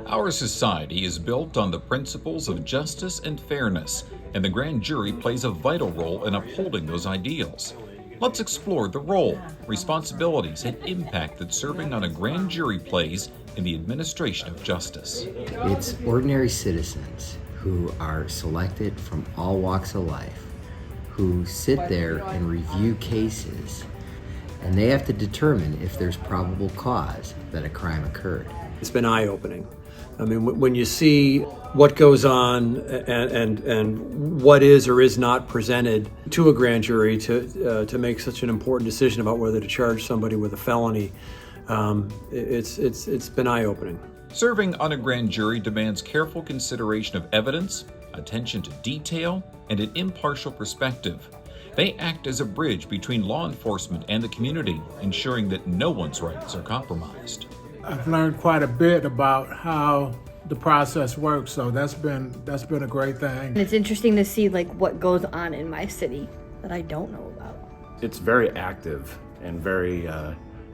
Our society is built on the principles of justice and fairness, and the grand jury plays a vital role in upholding those ideals. Let's explore the role, responsibilities, and impact that serving on a grand jury plays in the administration of justice. It's ordinary citizens who are selected from all walks of life, who sit there and review cases, and they have to determine if there's probable cause that a crime occurred. It's been eye-opening. I mean, when you see what goes on and what is or is not presented to a grand jury to make such an important decision about whether to charge somebody with a felony, it's been eye-opening. Serving on a grand jury demands careful consideration of evidence, attention to detail, and an impartial perspective. They act as a bridge between law enforcement and the community, ensuring that no one's rights are compromised. I've learned quite a bit about how the process works, so that's been a great thing. And it's interesting to see what goes on in my city that I don't know about. It's very active and very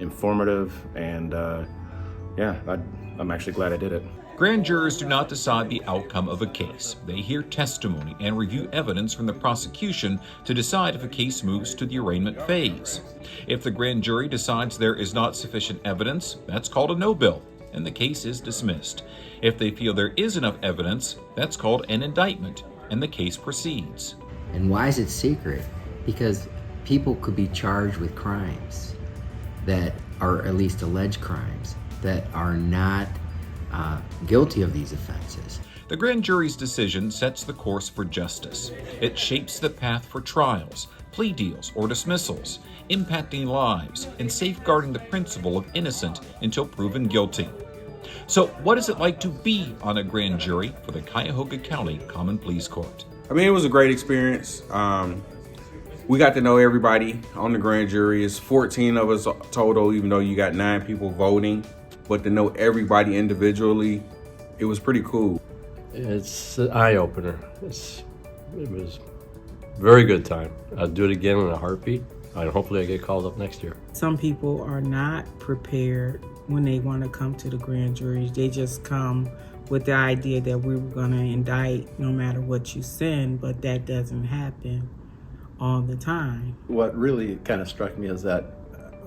informative, and I'm actually glad I did it. Grand jurors do not decide the outcome of a case. They hear testimony and review evidence from the prosecution to decide if a case moves to the arraignment phase. If the grand jury decides there is not sufficient evidence, that's called a no bill, and the case is dismissed. If they feel there is enough evidence, that's called an indictment, and the case proceeds. And why is it secret? Because people could be charged with crimes that are at least alleged crimes that are not guilty of these offenses. The grand jury's decision sets the course for justice. It shapes the path for trials, plea deals, or dismissals, impacting lives and safeguarding the principle of innocent until proven guilty. So, what is it like to be on a grand jury for the Cuyahoga County Common Pleas Court? I mean, it was a great experience. We got to know everybody on the grand jury. It's 14 of us total, even though you got 9 people voting. But to know everybody individually, it was pretty cool. It's an eye-opener. It was a very good time. I'll do it again in a heartbeat, and hopefully I get called up next year. Some people are not prepared when they want to come to the grand jury. They just come with the idea that we were going to indict no matter what you send, but that doesn't happen all the time. What really kind of struck me is that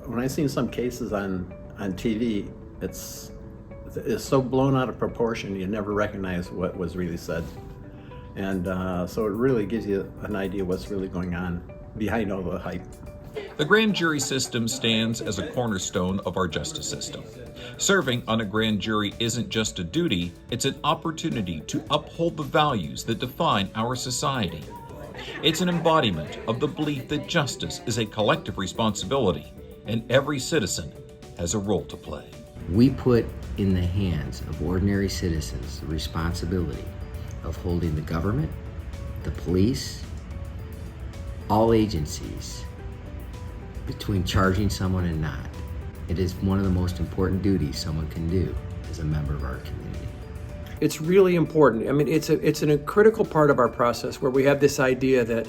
when I seen some cases on TV, it's so blown out of proportion you never recognize what was really said. And so it really gives you an idea what's really going on behind all the hype. The grand jury system stands as a cornerstone of our justice system. Serving on a grand jury isn't just a duty, it's an opportunity to uphold the values that define our society. It's an embodiment of the belief that justice is a collective responsibility, and every citizen has a role to play. We put in the hands of ordinary citizens the responsibility of holding the government, the police, all agencies between charging someone and not. It is one of the most important duties someone can do as a member of our community. It's really important. I mean, it's a critical part of our process where we have this idea that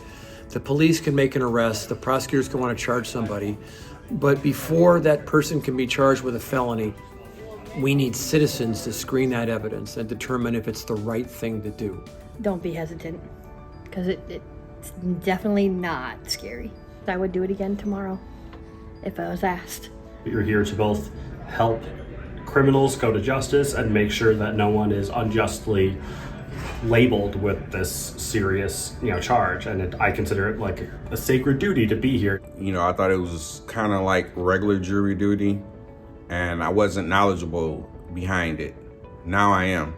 the police can make an arrest, the prosecutors can want to charge somebody, but before that person can be charged with a felony, we need citizens to screen that evidence and determine if it's the right thing to do. Don't be hesitant, because it's definitely not scary. I would do it again tomorrow if I was asked. You're here to both help criminals go to justice and make sure that no one is unjustly labeled with this serious, charge. And I consider it like a sacred duty to be here. I thought it was kind of like regular jury duty, and I wasn't knowledgeable behind it. Now I am.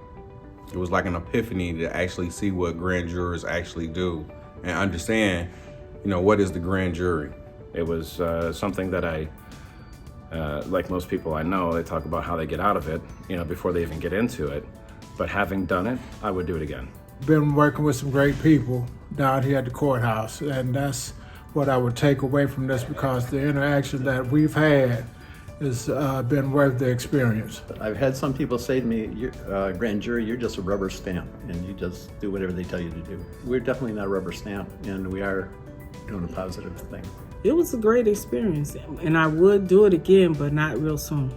It was like an epiphany to actually see what grand jurors actually do and understand, what is the grand jury. It was something that I, like most people I know, they talk about how they get out of it, before they even get into it. But having done it, I would do it again. Been working with some great people down here at the courthouse, and that's what I would take away from this, because the interaction that we've had has been worth the experience. I've had some people say to me, grand jury, you're just a rubber stamp, and you just do whatever they tell you to do. We're definitely not a rubber stamp, and we are doing a positive thing. It was a great experience, and I would do it again, but not real soon.